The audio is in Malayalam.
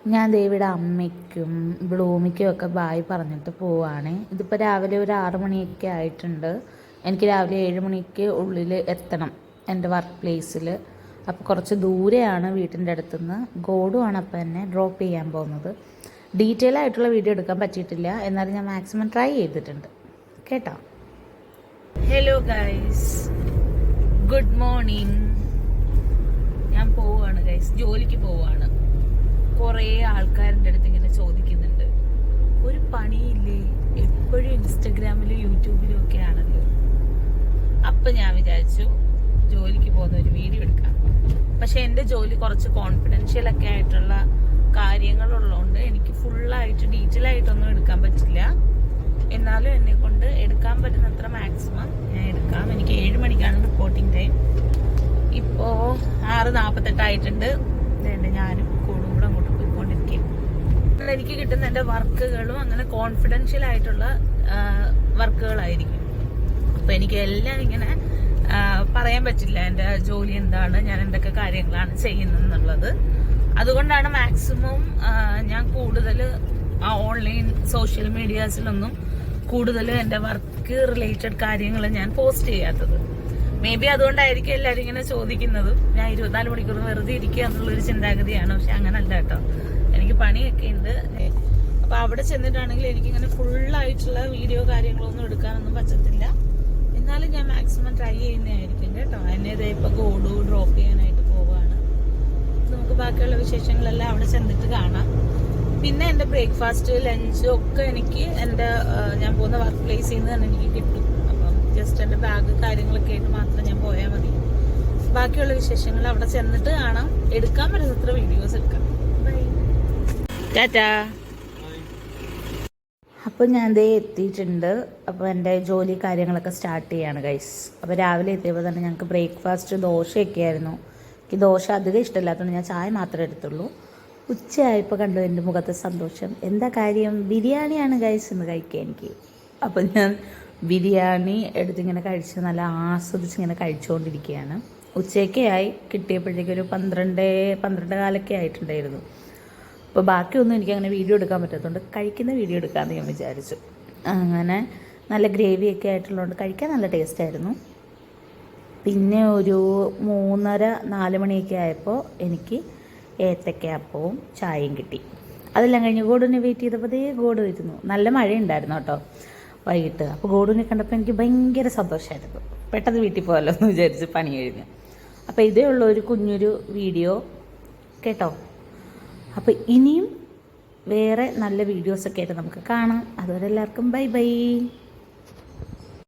ഞാൻ ദേവിയുടെ അമ്മയ്ക്കും ബ്ലൂമിക്കും ഒക്കെ ബായ് പറഞ്ഞിട്ട് പോവാണ്. ഇതിപ്പോൾ രാവിലെ ഒരു 6 മണിയൊക്കെ ആയിട്ടുണ്ട്. എനിക്ക് രാവിലെ 7 മണിക്ക് ഉള്ളിൽ എത്തണം എൻ്റെ വർക്ക് പ്ലേസിൽ. അപ്പോൾ കുറച്ച് ദൂരെയാണ് വീട്ടിൻ്റെ അടുത്തുനിന്ന്. ഗോഡുമാണ് അപ്പോൾ എന്നെ ഡ്രോപ്പ് ചെയ്യാൻ പോകുന്നത്. ഡീറ്റെയിൽ ആയിട്ടുള്ള വീഡിയോ എടുക്കാൻ പറ്റിയിട്ടില്ല, എന്നാലും ഞാൻ മാക്സിമം ട്രൈ ചെയ്തിട്ടുണ്ട് കേട്ടോ. Hello guys, good morning. ഞാൻ പോവാണ് ഗൈസ്, ജോലിക്ക് പോവാണ്. കുറേ ആൾക്കാരുടെ അടുത്ത് ഇങ്ങനെ ചോദിക്കുന്നുണ്ട്, ഒരു പണിയില്ലേ, എപ്പോഴും ഇൻസ്റ്റഗ്രാമിലും യൂട്യൂബിലും ഒക്കെ ആണല്ലോ. അപ്പം ഞാൻ വിചാരിച്ചു ജോലിക്ക് പോകുന്ന ഒരു വീഡിയോ എടുക്കാം. പക്ഷെ എൻ്റെ ജോലി കുറച്ച് കോൺഫിഡൻഷ്യൽ ഒക്കെ ആയിട്ടുള്ള കാര്യങ്ങളുള്ളതുകൊണ്ട് എനിക്ക് ഫുള്ളായിട്ട് ഡീറ്റെയിൽ ആയിട്ടൊന്നും എടുക്കാൻ പറ്റില്ല. എന്നാലും എന്നെ കൊണ്ട് എടുക്കാൻ പറ്റുന്നത്ര മാക്സിമം ഞാൻ എടുക്കാം. എനിക്ക് 7 മണിക്കാണ് റിപ്പോർട്ടിംഗ് ടൈം. ഇപ്പോൾ 6:48 ആയിട്ടുണ്ട്. ഞാനും കൂടും കൂടെ അങ്ങോട്ട് പോയിക്കൊണ്ടിരിക്കും. എനിക്ക് കിട്ടുന്ന എൻ്റെ വർക്കുകളും അങ്ങനെ കോൺഫിഡൻഷ്യൽ ആയിട്ടുള്ള വർക്കുകളായിരിക്കും. അപ്പം എനിക്ക് എല്ലാം ഇങ്ങനെ പറയാൻ പറ്റില്ല എൻ്റെ ജോലി എന്താണ്, ഞാൻ എന്തൊക്കെ കാര്യങ്ങളാണ് ചെയ്യുന്നത് എന്നുള്ളത്. അതുകൊണ്ടാണ് മാക്സിമം ഞാൻ കൂടുതൽ ഓൺലൈൻ സോഷ്യൽ മീഡിയാസിലൊന്നും കൂടുതൽ എൻ്റെ വർക്ക് റിലേറ്റഡ് കാര്യങ്ങൾ ഞാൻ പോസ്റ്റ് ചെയ്യാത്തത്. മേ ബി അതുകൊണ്ടായിരിക്കും എല്ലാവരും ഇങ്ങനെ ചോദിക്കുന്നത്. ഞാൻ 24 മണിക്കൂർ വെറുതെ ഇരിക്കുക എന്നുള്ളൊരു ചിന്താഗതിയാണ്. പക്ഷെ അങ്ങനല്ല കേട്ടോ, എനിക്ക് പണിയൊക്കെ ഉണ്ട്. അപ്പോൾ അവിടെ ചെന്നിട്ടാണെങ്കിൽ എനിക്കിങ്ങനെ ഫുള്ളായിട്ടുള്ള വീഡിയോ കാര്യങ്ങളൊന്നും എടുക്കാനൊന്നും പറ്റത്തില്ല. എന്നാലും ഞാൻ മാക്സിമം ട്രൈ ചെയ്യുന്നതായിരിക്കും കേട്ടോ. എന്നെ ഇപ്പോൾ ഗോഡു ഡ്രോപ്പ് ചെയ്യാനായിട്ട് പോവുകയാണ്. നമുക്ക് ബാക്കിയുള്ള വിശേഷങ്ങളെല്ലാം അവിടെ ചെന്നിട്ട് കാണാം. പിന്നെ എൻ്റെ ബ്രേക്ക്ഫാസ്റ്റ് ലഞ്ച് ഒക്കെ എനിക്ക് എൻ്റെ ഞാൻ പോകുന്ന വർക്ക് പ്ലേസിൽ നിന്ന് തന്നെ എനിക്ക് കിട്ടും. അപ്പം ജസ്റ്റ് എൻ്റെ ബാഗ് കാര്യങ്ങളൊക്കെ ആയിട്ട് മാത്രം ഞാൻ പോയാൽ മതി. ബാക്കിയുള്ള വിശേഷങ്ങൾ അവിടെ ചെന്നിട്ട് കാണാം. എടുക്കാൻ പറ്റുന്നത്ര വീഡിയോസ് എടുക്കാം. ബൈ, ടാറ്റാ. അപ്പോൾ ഞാൻ ദേ എത്തിയിട്ടുണ്ട്. അപ്പോൾ എൻ്റെ ജോലി കാര്യങ്ങളൊക്കെ സ്റ്റാർട്ട് ചെയ്യാണ് ഗൈസ്. അപ്പോൾ രാവിലെ എത്തിയപ്പോൾ തന്നെ ഞങ്ങൾക്ക് ബ്രേക്ക്ഫാസ്റ്റ് ദോശയൊക്കെ ആയിരുന്നു. എനിക്ക് ദോശ അധികം ഇഷ്ടമില്ലാത്തതുകൊണ്ട് ഞാൻ ചായ മാത്രമേ എടുത്തുള്ളൂ. ഉച്ചയായപ്പോൾ കണ്ടു എൻ്റെ മുഖത്തെ സന്തോഷം. എന്താ കാര്യം, ബിരിയാണിയാണ് ഗൈസ് ഇന്ന് കഴിക്കുക എനിക്ക്. അപ്പം ഞാൻ ബിരിയാണി എടുത്തിങ്ങനെ കഴിച്ച് നല്ല ആസ്വദിച്ചിങ്ങനെ കഴിച്ചുകൊണ്ടിരിക്കുകയാണ്. ഉച്ചയൊക്കെ ആയി, കിട്ടിയപ്പോഴേക്കും ഒരു 12 കാലൊക്കെ ആയിട്ടുണ്ടായിരുന്നു. അപ്പോൾ ബാക്കിയൊന്നും എനിക്കങ്ങനെ വീഡിയോ എടുക്കാൻ പറ്റാത്തതുകൊണ്ട് കഴിക്കുന്ന വീഡിയോ എടുക്കാമെന്ന് ഞാൻ വിചാരിച്ചു. അങ്ങനെ നല്ല ഗ്രേവിയൊക്കെ ആയിട്ടുള്ളതുകൊണ്ട് കഴിക്കാൻ നല്ല ടേസ്റ്റായിരുന്നു. പിന്നെ ഒരു 3:30-4 മണിയൊക്കെ ആയപ്പോൾ എനിക്ക് ഏത്തക്കയപ്പവും ചായയും കിട്ടി. അതെല്ലാം കഴിഞ്ഞ് ഗോഡുവിനെ വെയിറ്റ് ചെയ്തപ്പോൾ ഗോഡു വരുന്നു. നല്ല മഴയുണ്ടായിരുന്നു കേട്ടോ വൈകിട്ട്. അപ്പോൾ ഗോഡുവിനെ കണ്ടപ്പോൾ എനിക്ക് ഭയങ്കര സന്തോഷമായിരുന്നു. പെട്ടെന്ന് വീട്ടിൽ പോകാമല്ലോ എന്ന് വിചാരിച്ച് പണി കഴിഞ്ഞ്. അപ്പോൾ ഇതേ ഉള്ള ഒരു കുഞ്ഞൊരു വീഡിയോ കേട്ടോ. അപ്പോൾ ഇനിയും വേറെ നല്ല വീഡിയോസൊക്കെ ആയിട്ട് നമുക്ക് കാണാം. അതുവരെ എല്ലാവർക്കും ബൈ ബൈ.